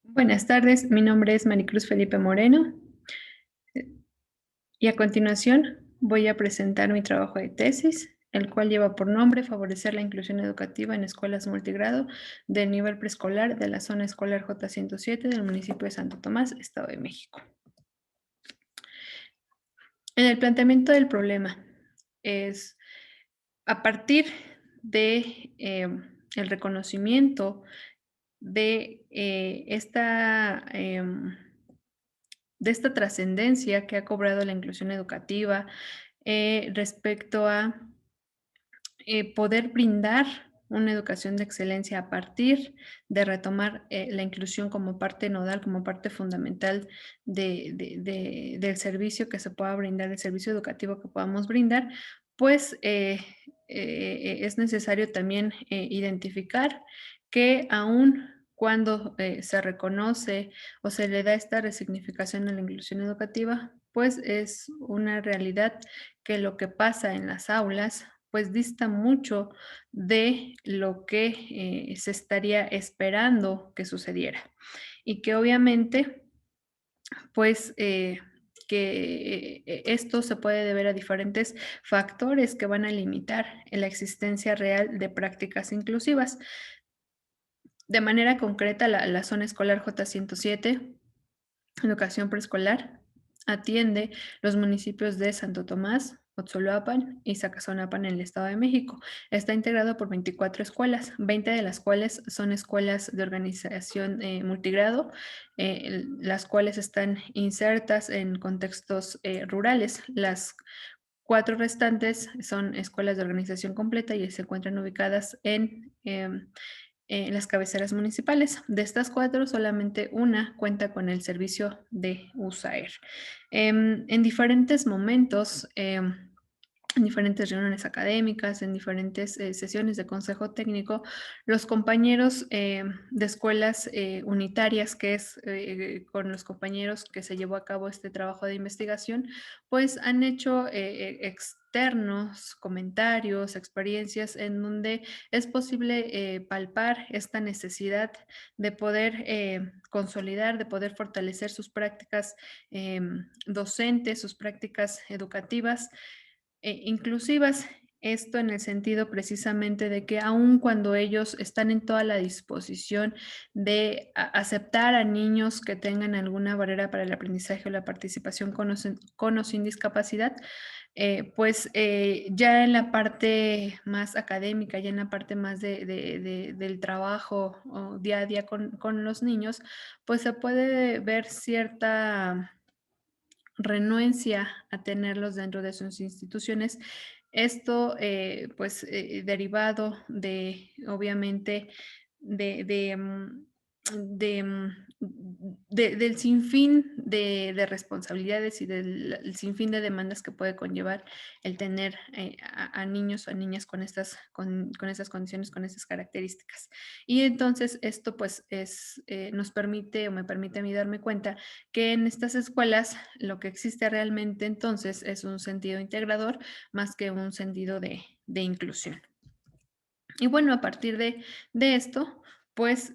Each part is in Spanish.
Buenas tardes, mi nombre es Maricruz Felipe Moreno y a continuación voy a presentar mi trabajo de tesis, el cual lleva por nombre Favorecer la inclusión educativa en escuelas multigrado del nivel preescolar de la zona escolar J107 del municipio de Santo Tomás, Estado de México. En el planteamiento del problema es a partir de el reconocimiento de de esta trascendencia que ha cobrado la inclusión educativa respecto a poder brindar una educación de excelencia a partir de retomar la inclusión como parte nodal, como parte fundamental del servicio que se pueda brindar, del servicio educativo que podamos brindar, pues es necesario también identificar que aún cuando se reconoce o se le da esta resignificación a la inclusión educativa, pues es una realidad que lo que pasa en las aulas pues dista mucho de lo que se estaría esperando que sucediera. Y que obviamente, pues, esto se puede deber a diferentes factores que van a limitar la existencia real de prácticas inclusivas. De manera concreta, la zona escolar J107, educación preescolar, atiende los municipios de Santo Tomás, Otzoloapan y Zacazonapan en el Estado de México. Está integrado por 24 escuelas, 20 de las cuales son escuelas de organización multigrado, las cuales están insertas en contextos rurales. Las 4 restantes son escuelas de organización completa y se encuentran ubicadas en las cabeceras municipales. De estas 4, solamente una cuenta con el servicio de USAER. En diferentes momentos, en diferentes reuniones académicas, en diferentes sesiones de consejo técnico, los compañeros de escuelas unitarias, que es con los compañeros que se llevó a cabo este trabajo de investigación, pues han hecho externos comentarios, experiencias en donde es posible palpar esta necesidad de poder consolidar, de poder fortalecer sus prácticas docentes, sus prácticas educativas inclusivas. Esto en el sentido precisamente de que aun cuando ellos están en toda la disposición de aceptar a niños que tengan alguna barrera para el aprendizaje o la participación con o sin discapacidad, pues ya en la parte más académica, ya en la parte más del trabajo día a día con los niños, pues se puede ver cierta renuencia a tenerlos dentro de sus instituciones. Esto, pues, derivado de, obviamente, de, de, mm, de, mm, del sinfín de responsabilidades y del el sinfín de demandas que puede conllevar el tener a niños o a niñas con estas condiciones, con estas características. Y entonces esto pues nos permite o me permite a mí darme cuenta que en estas escuelas lo que existe realmente entonces es un sentido integrador más que un sentido de inclusión. Y bueno, a partir de esto, pues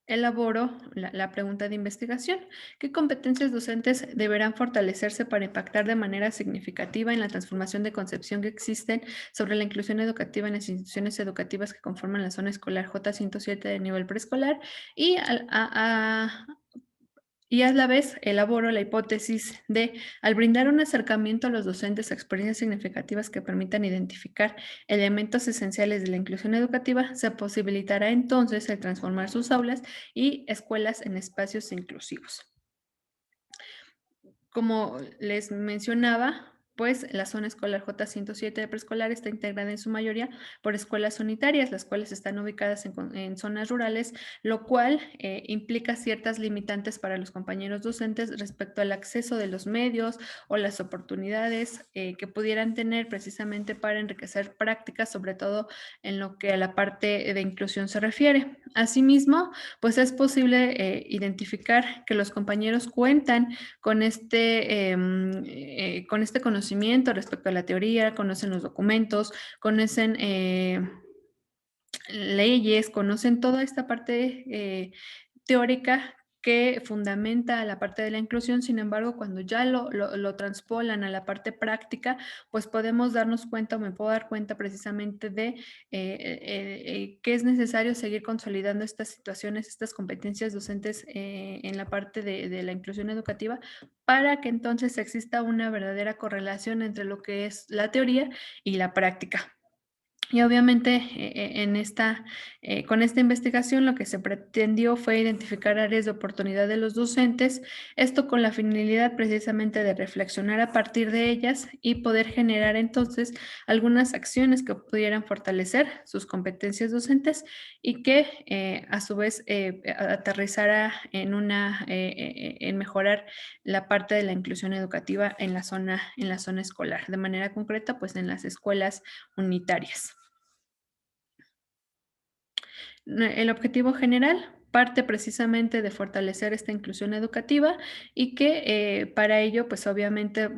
elaboro la pregunta de investigación. ¿Qué competencias docentes deberán fortalecerse para impactar de manera significativa en la transformación de concepción que existen sobre la inclusión educativa en las instituciones educativas que conforman la zona escolar J107 de nivel preescolar? Y y a la vez elaboro la hipótesis de, al brindar un acercamiento a los docentes a experiencias significativas que permitan identificar elementos esenciales de la inclusión educativa, se posibilitará entonces el transformar sus aulas y escuelas en espacios inclusivos. Como les mencionaba, pues la zona escolar J107 de preescolar está integrada en su mayoría por escuelas unitarias, las cuales están ubicadas en zonas rurales, lo cual implica ciertas limitantes para los compañeros docentes respecto al acceso de los medios o las oportunidades que pudieran tener precisamente para enriquecer prácticas, sobre todo en lo que a la parte de inclusión se refiere. Asimismo, pues es posible identificar que los compañeros cuentan con este conocimiento respecto a la teoría, conocen los documentos, conocen leyes, conocen toda esta parte teórica que fundamenta la parte de la inclusión. Sin embargo, cuando ya lo transpolan a la parte práctica, pues podemos darnos cuenta, o me puedo dar cuenta precisamente de que es necesario seguir consolidando estas situaciones, estas competencias docentes en la parte de la inclusión educativa, para que entonces exista una verdadera correlación entre lo que es la teoría y la práctica. Y obviamente, en esta, con esta investigación lo que se pretendió fue identificar áreas de oportunidad de los docentes, esto con la finalidad precisamente de reflexionar a partir de ellas y poder generar entonces algunas acciones que pudieran fortalecer sus competencias docentes y que a su vez aterrizara en en mejorar la parte de la inclusión educativa en la zona escolar, de manera concreta, pues en las escuelas unitarias. El objetivo general parte precisamente de fortalecer esta inclusión educativa y que para ello, pues obviamente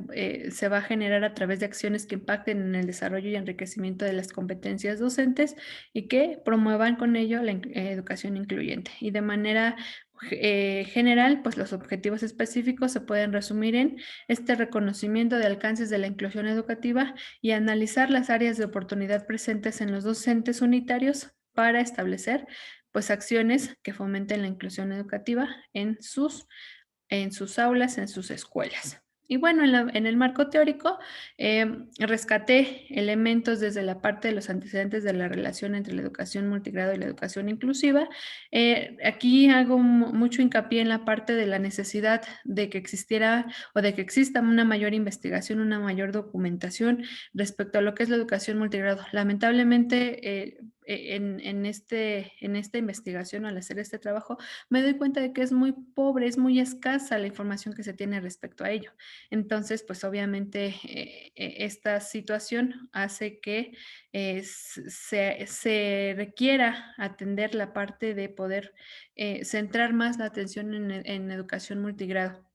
se va a generar a través de acciones que impacten en el desarrollo y enriquecimiento de las competencias docentes y que promuevan con ello la educación incluyente. Y de manera general, pues los objetivos específicos se pueden resumir en este reconocimiento de alcances de la inclusión educativa y analizar las áreas de oportunidad presentes en los docentes unitarios para establecer, pues, acciones que fomenten la inclusión educativa en sus aulas, en sus escuelas. Y bueno, en el marco teórico, rescaté elementos desde la parte de los antecedentes de la relación entre la educación multigrado y la educación inclusiva. Aquí hago mucho hincapié en la parte de la necesidad de que existiera o de que exista una mayor investigación, una mayor documentación respecto a lo que es la educación multigrado. Lamentablemente, en esta investigación, al hacer este trabajo, me doy cuenta de que es muy pobre, es muy escasa la información que se tiene respecto a ello. Entonces, pues obviamente esta situación hace que se requiera atender la parte de poder centrar más la atención en educación multigrado.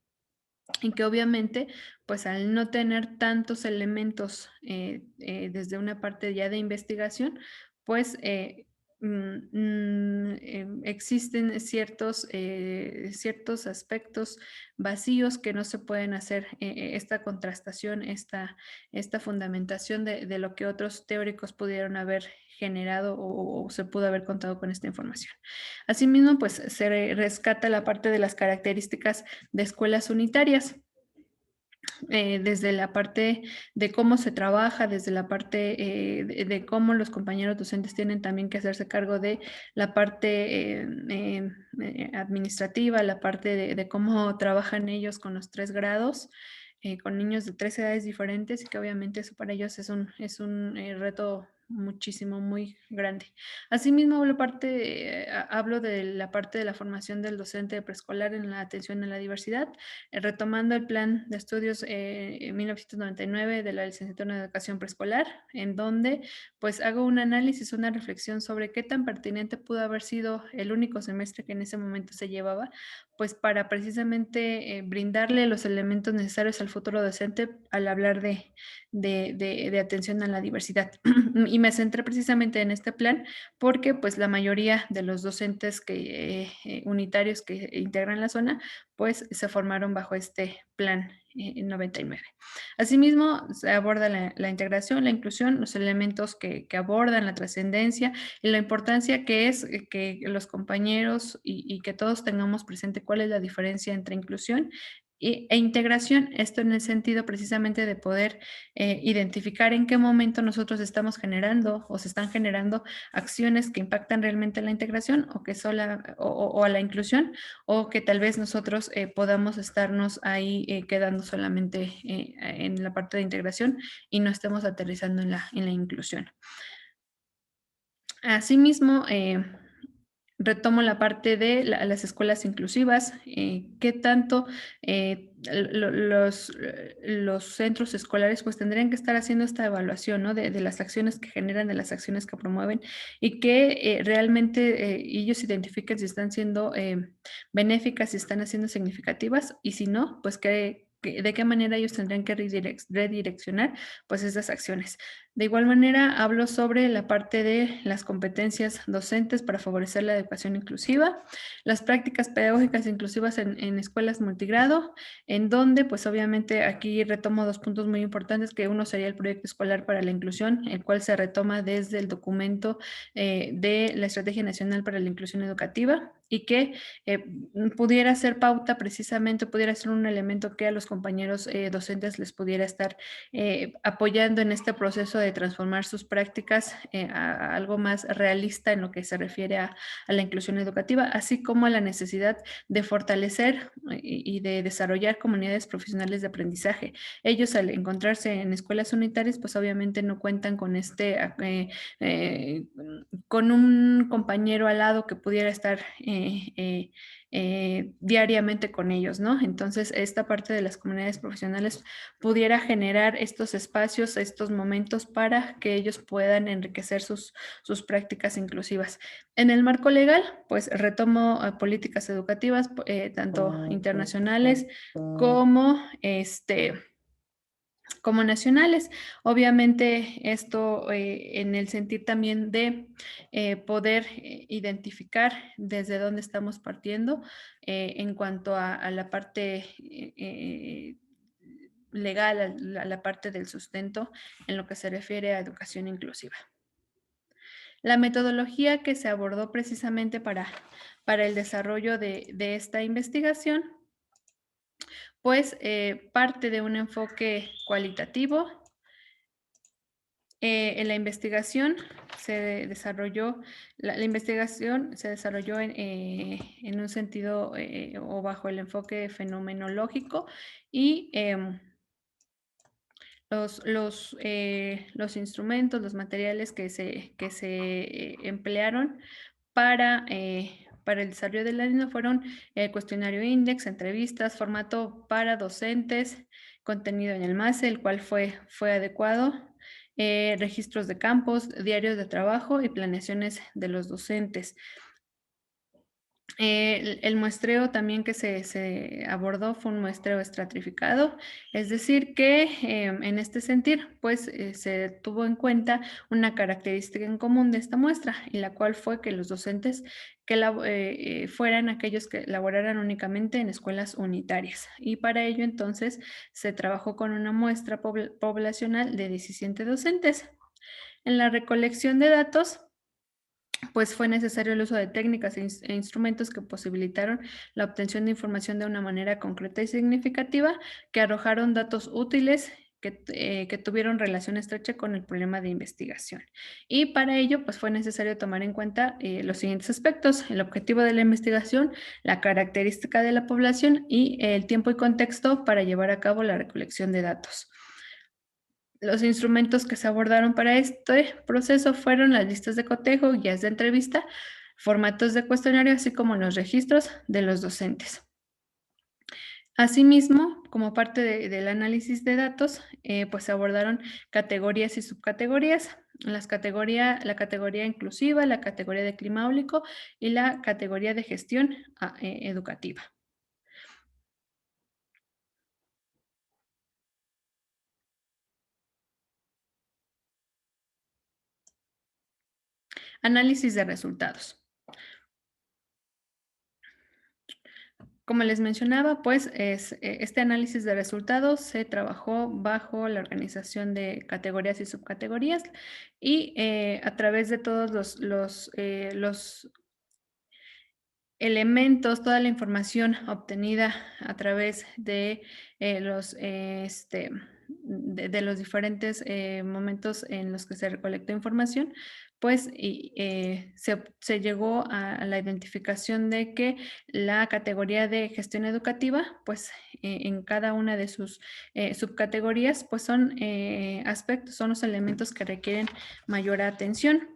Y que obviamente, pues al no tener tantos elementos desde una parte ya de investigación, pues existen ciertos aspectos vacíos que no se pueden hacer esta contrastación, esta fundamentación de lo que otros teóricos pudieron haber generado o se pudo haber contado con esta información. Asimismo, pues se rescata la parte de las características de escuelas unitarias, desde la parte de cómo se trabaja, desde la parte de cómo los compañeros docentes tienen también que hacerse cargo de la parte administrativa, la parte de cómo trabajan ellos con los 3 grados. Con niños de 3 edades diferentes y que obviamente eso para ellos es un reto muchísimo, muy grande. Asimismo, hablo de la parte de la formación del docente preescolar en la atención a la diversidad, retomando el plan de estudios en 1999 de la licenciatura en educación preescolar, en donde pues hago un análisis, una reflexión sobre qué tan pertinente pudo haber sido el único semestre que en ese momento se llevaba, pues para precisamente brindarle los elementos necesarios al futuro docente al hablar de atención a la diversidad. Y me centré precisamente en este plan porque pues la mayoría de los docentes unitarios que integran la zona pues se formaron bajo este plan en 99. Asimismo, se aborda la integración, la inclusión, los elementos que abordan la trascendencia y la importancia que es que los compañeros y que todos tengamos presente cuál es la diferencia entre inclusión e integración. Esto en el sentido precisamente de poder identificar en qué momento nosotros estamos generando o se están generando acciones que impactan realmente la integración o que o a la inclusión, o que tal vez nosotros podamos estarnos ahí quedando solamente en la parte de integración y no estemos aterrizando en en la inclusión. Asimismo, retomo la parte de las escuelas inclusivas, qué tanto los centros escolares pues tendrían que estar haciendo esta evaluación, ¿no? De las acciones que generan, de las acciones que promueven y que realmente ellos identifiquen si están siendo benéficas, si están haciendo significativas y si no, pues de qué manera ellos tendrían que redireccionar pues esas acciones. De igual manera, hablo sobre la parte de las competencias docentes para favorecer la educación inclusiva, las prácticas pedagógicas inclusivas en escuelas multigrado, en donde, pues obviamente aquí retomo dos puntos muy importantes, que uno sería el proyecto escolar para la inclusión, el cual se retoma desde el documento de la Estrategia Nacional para la Inclusión Educativa y que pudiera ser pauta precisamente, pudiera ser un elemento que a los compañeros docentes les pudiera estar apoyando en este proceso de transformar sus prácticas a algo más realista en lo que se refiere a la inclusión educativa, así como a la necesidad de fortalecer y de desarrollar comunidades profesionales de aprendizaje. Ellos al encontrarse en escuelas unitarias, pues obviamente no cuentan con eh, con un compañero al lado que pudiera estar diariamente con ellos, ¿no? Entonces, esta parte de las comunidades profesionales pudiera generar estos espacios, estos momentos para que ellos puedan enriquecer sus prácticas inclusivas. En el marco legal, pues retomo políticas educativas, tanto internacionales como como nacionales. Obviamente esto en el sentido también de poder identificar desde dónde estamos partiendo en cuanto a la parte legal, a la parte del sustento en lo que se refiere a educación inclusiva. La metodología que se abordó precisamente para el desarrollo de esta investigación pues parte de un enfoque cualitativo. En la investigación se desarrolló, la investigación se desarrolló en un sentido o bajo el enfoque fenomenológico y los instrumentos, los materiales que se emplearon para el desarrollo de la misma fueron el cuestionario Index, entrevistas, formato para docentes, contenido en el MASE, el cual fue adecuado, registros de campos, diarios de trabajo y planeaciones de los docentes. El muestreo también que se abordó fue un muestreo estratificado, es decir, que en este sentir, pues se tuvo en cuenta una característica en común de esta muestra, y la cual fue que los docentes fueran aquellos que laboraran únicamente en escuelas unitarias. Y para ello entonces se trabajó con una muestra poblacional de 17 docentes. En la recolección de datos, pues fue necesario el uso de técnicas e instrumentos que posibilitaron la obtención de información de una manera concreta y significativa, que arrojaron datos útiles que tuvieron relación estrecha con el problema de investigación. Y para ello, pues fue necesario tomar en cuenta los siguientes aspectos: el objetivo de la investigación, la característica de la población y el tiempo y contexto para llevar a cabo la recolección de datos. Los instrumentos que se abordaron para este proceso fueron las listas de cotejo, guías de entrevista, formatos de cuestionario, así como los registros de los docentes. Asimismo, como parte del análisis de datos, pues se abordaron categorías y subcategorías. La categoría inclusiva, la categoría de clima áulico y la categoría de gestión educativa. Análisis de resultados. Como les mencionaba, pues este análisis de resultados se trabajó bajo la organización de categorías y subcategorías y a través de todos los elementos, toda la información obtenida a través de de los diferentes momentos en los que se recolectó información, pues se llegó a la identificación de que la categoría de gestión educativa, pues en cada una de sus subcategorías, pues son aspectos, son los elementos que requieren mayor atención.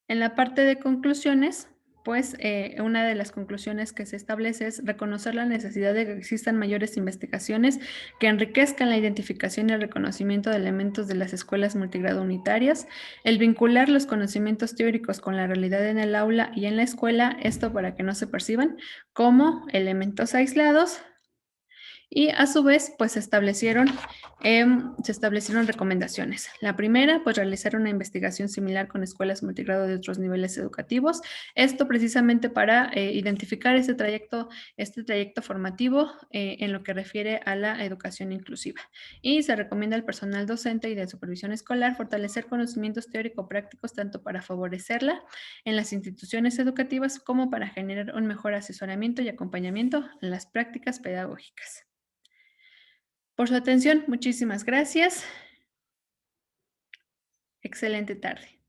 En la parte de conclusiones, pues una de las conclusiones que se establece es reconocer la necesidad de que existan mayores investigaciones que enriquezcan la identificación y el reconocimiento de elementos de las escuelas multigrado unitarias, el vincular los conocimientos teóricos con la realidad en el aula y en la escuela, esto para que no se perciban como elementos aislados, Y a su vez, pues se establecieron recomendaciones. La primera, pues realizar una investigación similar con escuelas multigrado de otros niveles educativos. Esto precisamente para identificar este trayecto formativo en lo que refiere a la educación inclusiva. Y se recomienda al personal docente y de supervisión escolar fortalecer conocimientos teórico-prácticos tanto para favorecerla en las instituciones educativas como para generar un mejor asesoramiento y acompañamiento en las prácticas pedagógicas. Por su atención, muchísimas gracias. Excelente tarde.